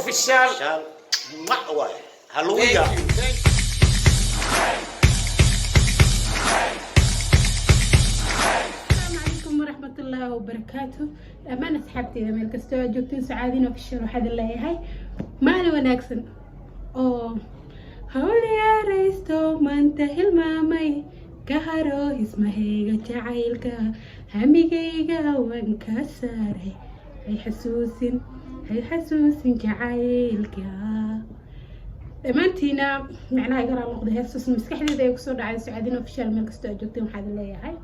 official واي هلويا ورحمة الله وبركاته. أمانة أصحابتي إذا ملك استوى جوتين سعادين في الشهر واحد الله هاي ما أنا وناكسن هولي يا ريستو ما انتهي المامي كهرو اسمهيغا جعيلكا هميغيغا وانكساري هي حسوسين جعيلكا دمانتينا معناها قرا نقضي هسوس مسكحديدا ay kusoo dhacay saacadina official meel kasta aad joogteen waxaad leeyahay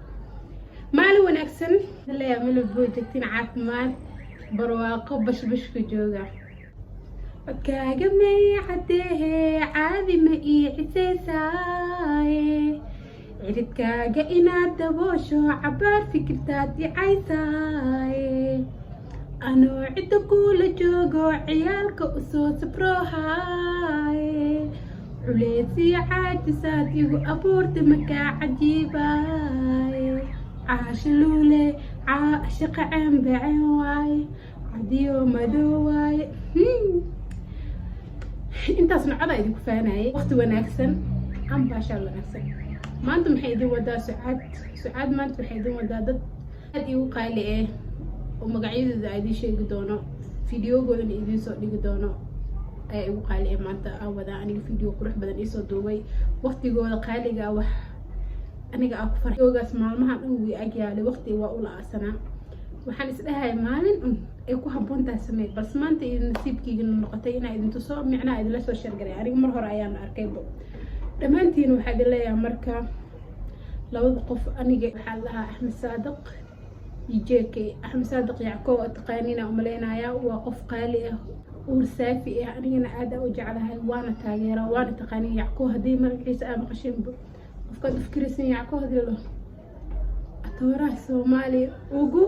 maalin wanaagsan leeyahay meel buu joogtiin caafimaad barwaaqo bashbash ku jooga adkaaga may cadee caadi ma ii xiseysay ciridkaaga inaad daboosho cabaar fikirtaad icaysay anoo cidda kula joogo ciyaalka usoo sabroohay culeysii caajisaad igu abuurta makaa cajiibay caasha luule caashaqa ceenbaceen waaye cadiyo madow waaye intaasna codaa idinku faanayay waqti wanaagsan ambaashaal wanaagsan maanta maxay idin wadaa sucaad maanta waxay idin wadaa dad aad igu qaali ah oo magacyadooda ay idin sheegi doono fideogoodana idin soo dhigi doono ayaa igu qaali ah maanta aan wadaa aniga video qurux badan isoo duubay waqtigooda qaaliga wax aniga aan ku farxay videogaas maalmahan dhan way agyaalay waqti waa u la'aasanaa waxaan isdhahay maalin ay ku habboon tahay samee balse maanta idin nasiibkiigana noqotay inaa idin tuso micnaha idinla soo sheergaray aniga mar hore ayaan arkayba dhammaantiin waxaa idin leeyahay marka labada qof aniga waxaa lahaa axmed saadiq JK أحمد صادق يعقوب تقانينا وملينايا وقف قالي ورسافي أنا أدا وجعلها وانا تاجرة وانا تقاني يعقوب هدي مركز أنا قشيم وفقد فكرتني يعقوب هدي له أتوراه سومالي وجو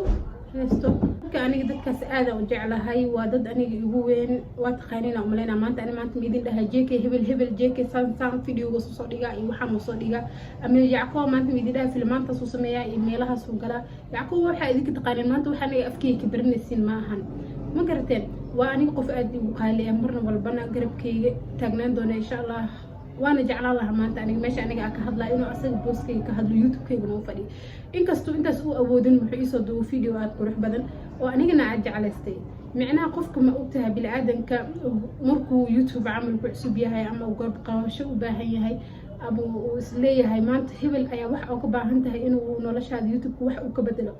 هستو كأني قد كسأدا وجعلها هاي وضد أنا يبوين وتقانينا وملينا ما أنت أنا ما أنت ميدين لها JK هبل JK سان فيديو قصص صديقة وحنا صديقة أما يعقوب ما أنت ميدين لها فيلمان تصوص مياه إيميلها سوقلا يعقوب waxaa idinka taqaaneen maanta waxaan ay afkeyga barnaysin maahan ma garateen waa aniga qof aad igu qaali ah marna walbana garabkeyga taagnaan doona insha Allah waana jeclaan lahaa maanta aniga meesha aniga ka hadlaa inuu asaga booskeyga ka hadlo youtube-keyga noo fadhiyo inkastoo intaas uu awoodin wuxuu isoo duubo video aad qurux badan oo anigana aad jeclaystay micnaha qofka ma ogtahay bini'aadanka markuu youtube camal ku cusub yahay ama uu garab qabasho u baahan yahay ama uu isleeyahay maanta hebel ayaa wax oo ka baahan tahay inuu noloshaada youtube-ka wax uu ka bedelo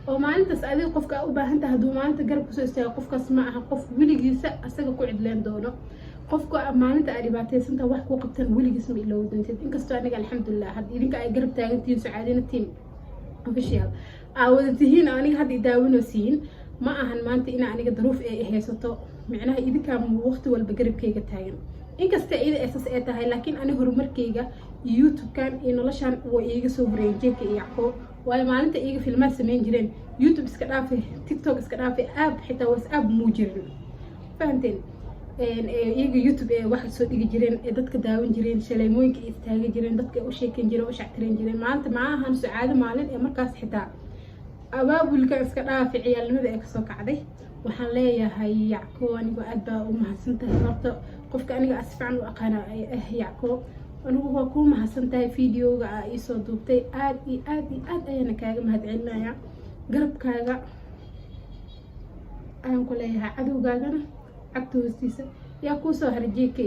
oo maalintaas adiga qofka u baahan tahay hadduu maalinta garab kusoo istaago qofkaas ma aha qof weligiisa asaga ku cidleen doono qofka maalinta aad dhibaataysantaha wax kuu qabtaan weligiis ma iloowi doontid inkastoo aniga alxamdulilah hadda idinka ay garab taagantihiin sacaadina team official aa wada tihiin aniga hadda idaawinosiin ma ahan maanta ina aniga daruuf ay haysato micnaha idinkaa waqti walba garabkeyga taagan inkasta iyada eesas ay tahay laakiin aniga horumarkeyga youtube-kan iyo noloshaan waa iiga soo horeeyay JK iyo Yacqoob waayo maalinta iiga filmaad samayn jireen youtube iska dhaafay tiktok iska dhaafay app xitaa whatsapp muu jirin fahanteen iyaga youtube ee wax soo dhigi jireen ee dadka daawan jireen shaleemooyinka istaaga jireen dadka u sheekan jireen u shactireen jireen maanta ma ahan sucaado maalin ee markaas xitaa abaabulka iska dhaafay ciyaalnimada ee kasoo kacday waxaan leeyahay Yacqoob anigu aad baa u mahadsantahay horta qofka aniga asfican u aqaana Yacqoob anigu waa ku mahadsantahay videoga aa isoo duubtay aad iyo aad ayaan kaaga mahadcelinayaa garabkaaga ayaan ku leeyahay cadowgaagana cagta hoostiisa yaa kuu soo haray JK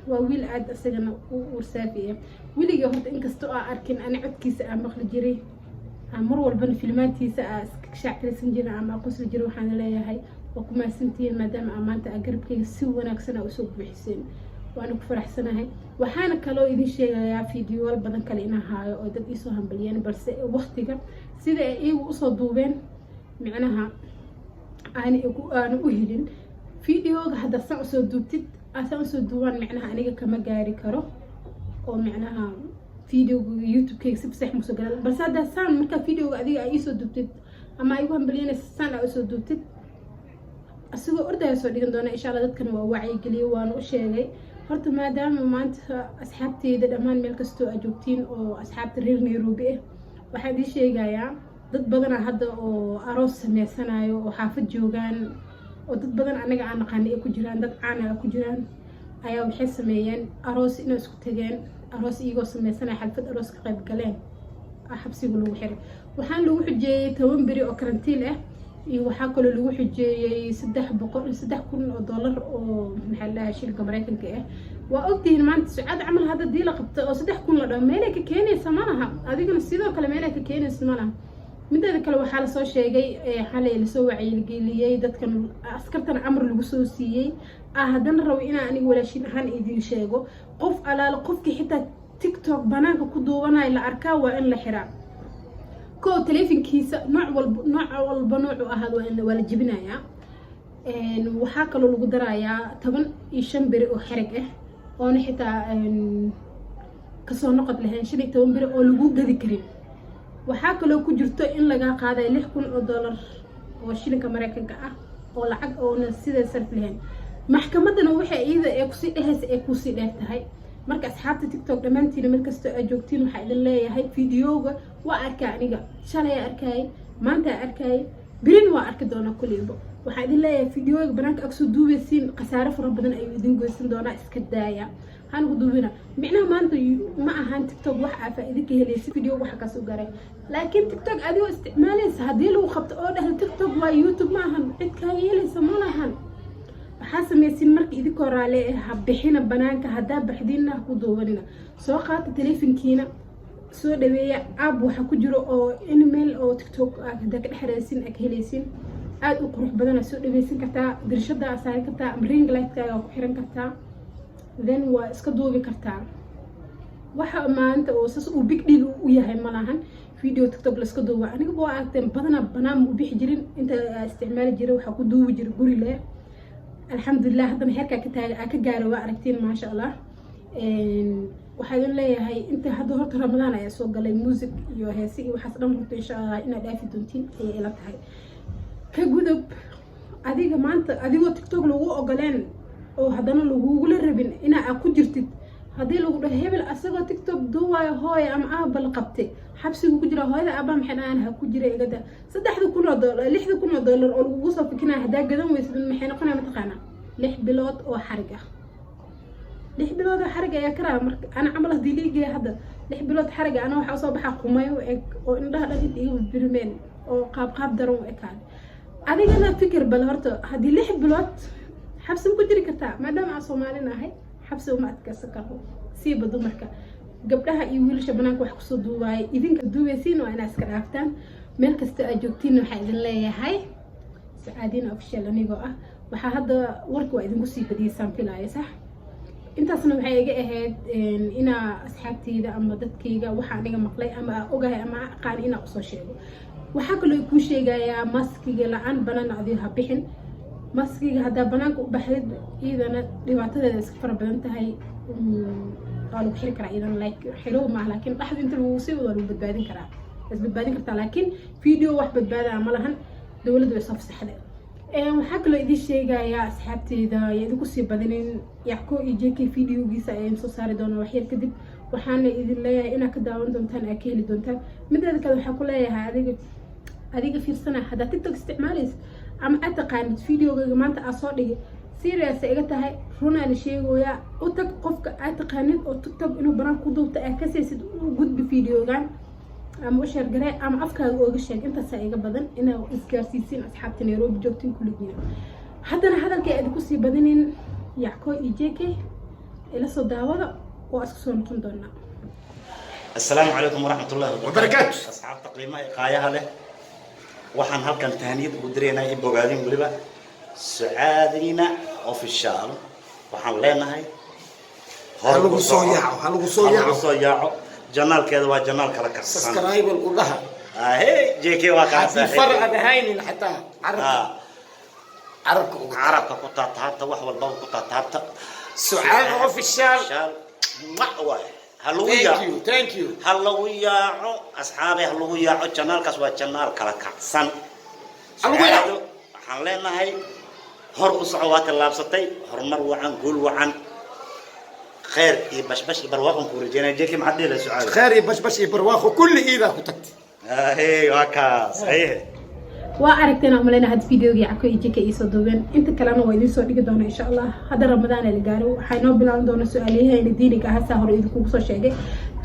waa wiil aad asagana u ursaafiya weliga horta inkastoo aa arkin ani codkiisa aa maqli jiray mar walbana filmaantiisa aa iska shactiraysan jiray ama qosli jiray waxaan leeyahay waa ku mahadsantihiin maadaama aa maanta aa garabkeyga si wanaagsan aa usoo buuxiseen waana ku faraxsanahay waxaana kaloo idin sheegayaa fiidiyoyaal badan kale inaan haayo oo dad iisoo hambaliyeen balse waqtiga sida ay iyagu usoo duubeen micnaha aana u helin fiidiyooga hadda san usoo duubtid asan usoo duubaan micnaha aniga kama gaari karo oo micnaha fiidiyooga youtube-keyga si fasax musoo gala balse hadda saan markaa fiidiyooga adiga aa iisoo duubtid ama igu hambaliyeenaysa saan aa usoo duubtid asagoo ordaya soo dhigan doona insha Allah dadkana waa wacyigeliyo waana u sheegay horta maadaama maanta asxaabteyda dhammaan meel kastoo aad joogtiin oo asxaabta reer Nairobi ah waxaan idin sheegayaa dad badan hadda oo aroos sameysanayo oo xaafad joogaan oo dad badan aniga aan naqaani ay ku jiraan dad caan ah ku jiraan ayaa waxay sameeyeen aroos inay isku tageen aroos iyagoo sameysanaya xalfad aroos ka qayb galeen xabsiga lagu xiray waxaan lagu xujeeyay 10 beri oo karantiin ah iyo waxaa kaloo lagu xujeeyay $3,000 oo maxaa la shilka Mareykanka ah waa ogtihiin maanta sucaad camal hadda dii la qabto oo 3,000 la dhaw meelay ka keenaysa malaha adiguna sidoo kale meelay ka keenaysa malaha mideeda kale waxaa la soo sheegay xalay la soo wacyigeliyay dadkan askartan amar lagu soo siiyay haddana rabo inaan aniga walaashin ahaan idin sheego qof alaala qofkii xitaa TikTok banaanka ku duubanay la arkaa waa in la xiraa koo teleefankiisa nooc walba noocu ahaad waa la jebinayaa waxaa kaloo lagu darayaa 15 beri oo xarig ah oona xitaa kasoo noqod lahayn 15 beri oo lagu gadi karin waxaa kaloo ku jirto in laga qaaday $6,000 oo shilinka Mareykanka ah oo lacag oona sidee sarf lahayn maxkamadana waxay iyada ee ku sii dhehaysa ee ku sii dheertahay marka asxaabta TikTok dhamaantiin mid kasta ay joogtiin waxa idin leeyahay fiidiyooga waa arkaa aniga shalay arkay maanta arkay birin waa arki doona kuliiba waxa idin leeyahay fiidiyooga banaanka aksoo duubeysiin qasaare fara badan ay idin goysan doona iska daaya han ku duubina micnaha maanta ma ahan TikTok wax aan faa'iido ka helaysid fiidiyooga waxa ka soo garay laakiin TikTok adigo isticmaalaysa hadii lagu qabto oo dhahl TikTok waa YouTube ma ahan cid ka yeelaysa ma lahan waxaa samaysin markii idinkoo raale ha bixina banaanka haddaa baxdiinna ku duubanina soo qaata teleefankiina soo dhaweeya app waxa ku jiro oo email oo TikTok haddaa ka dhexraysin ka helaysin aad u qurux badan soo dhaweysan kartaa dirshada asaari kartaa ring light-kaaga ku xiran kartaa then waa iska duubi kartaa waxa maanta oo sas uu big deal u yahay malahan video TikTok la iska duuba aniga waa aragteen badana banaan u bixi jirin inta isticmaali jiray waxa ku duubi jiray guri leh alxamdulillah haddana heerkaa ka taaga ka gaaro waa aragtiin maasha allah waxaa idin leeyahay inta hadda horta ramadaan ayaa soo galay music iyo heesi iyo waxaas dhan horta insha allah inaad dhaafi doontiin ayay ila tahay ka gudub adiga maanta adigoo TikTok lagu ogoleen oo haddana lagugula rabin inaa ku jirtid haddii lagu dhaho hebel asagoo TikTok duubayo hooya ama aabba la qabtay xabsigu ku jira hooyada aabba maxay dhahaan ha ku jira igada $3,000 $6,000 oo lagu soo fikinaa haddaa gadan weysid maxay noqonaya mataqaanaa 6 bilood oo xarig ah 6 bilood oo xarig ayaa karaa marka ana camal hadii liigay hadda 6 bilood xarig ana waxa soo baxa qumayo oo indhaha dhan iga birmeen oo qaab daran u ekaad adigana fikir bal horta hadii 6 bilood xabsi ku jiri kartaa maadaama aan Soomaalian ahay xabsi uma adkaysan karo siiba dumarka gabdhaha iyo wiilasha banaanka wax kusoo duubay idinka duubeysiin waa inaad iska dhaaftaan meel kasta aad joogtiin waxa idin leeyahay sacaadina official anigoo ah waxa hadda warka waa idinku sii badiyay sampilaaya sax intaasna waxay iga ahayd ina asxaabteyda ama dadkayga waxa aniga maqlay ama ogahay ama aqaan ina u soo sheego waxa kale ku sheegayaa maskiga la'aan banaan adiga ha bixin maskiga hadda banaanka u baxid idana dhibaatadeeda iska fara badan tahay qaal ku xiri kara idan like xiro ma laakiin dhaxdu inta lagu sii wada lagu badbaadin karaa badbaadin kartaa laakiin video wax badbaada ma lahan dawladdu way soo fasaxday waxa kale idin sheegayaa asxaabteyda idinku sii badinin Yacko iyo JK videogiisa ayaan soo saari doonaa wax yar kadib waxaana idin leeyahay inaad ka daawan doontaan aad ka heli doontaan mideeda kale waxa ku leeyahay adiga fiirsana hadda TikTok isticmaalaysid ama aad taqaanid videoga maanta aad soo dhigay serious iga tahay runaan sheegoya u tag qofka aad taqaanid oo TikTok inuu banaan ku duubta aad ka saysid u gudbi videogan ama u share garay ama afkaaga ooga sheeg intaas iga badan inaa isgaarsiisin asxaabta Nairobi joogtiin kulligiina haddana hadalkay aad ku sii badinin Yacko iyo JK ila soo daawada oo isku soo noqon doona السلام عليكم ورحمة الله وبركاته أصحاب تقييمة قايها له waxaan halkan tahniyad ugu direynaa in bogaadin waliba Sacaadina official waxaan leenahay halagu soo yaaco janaalkeeda waa janaal kala karsan subscribe u dhaha JK waa ka saaxiib farq adahaynin hatta عربك كنت تعبت وحول الباب كنت تعبت سعاد official ما thank you هلويا أصحابي هلويا channel كسوة channel كلا كسان هلويا حلنا هاي هر صعوبات اللي بسطي هر مروع عن قول وعن خير بش برواقهم كورجينا جيكي معدي لسعاد خير بش برواقه كل إذا كنت هي وكا صحيح وأركتنا أملنا هاد فيديو يعكو يجيك يصدقون أنت كلامه ويدين صدق دونا إن شاء الله هذا رمضان اللي قالوا حينو بلان دونا سؤاليها إن دينك هسه هو يدكم بصو شيء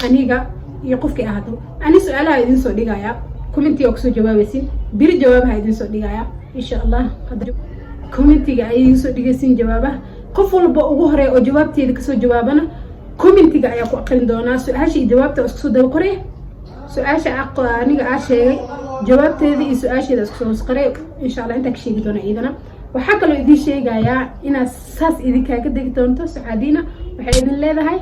أنيقا يقف كأهدو أنا سؤالها يدين صدق يا كومنتي أكسو جوابسين بير جوابها يدين صدق يا إن شاء الله هذا كومنتي يدين صدق سين جوابه قفل بأوهره أو جوابتي دكسو جوابنا كومنتي ياكو أقرن دونا سؤال شيء جوابته أكسو دوقري سؤال شيء أنيقا عشري jawaabteeda iyo su'aasheeda isku soo qaray insha Allah inta ka sheegi doona idana waxa kale oo idin sheegaya ina saas idin kaaga degi doonto saacadiina waxay idin leedahay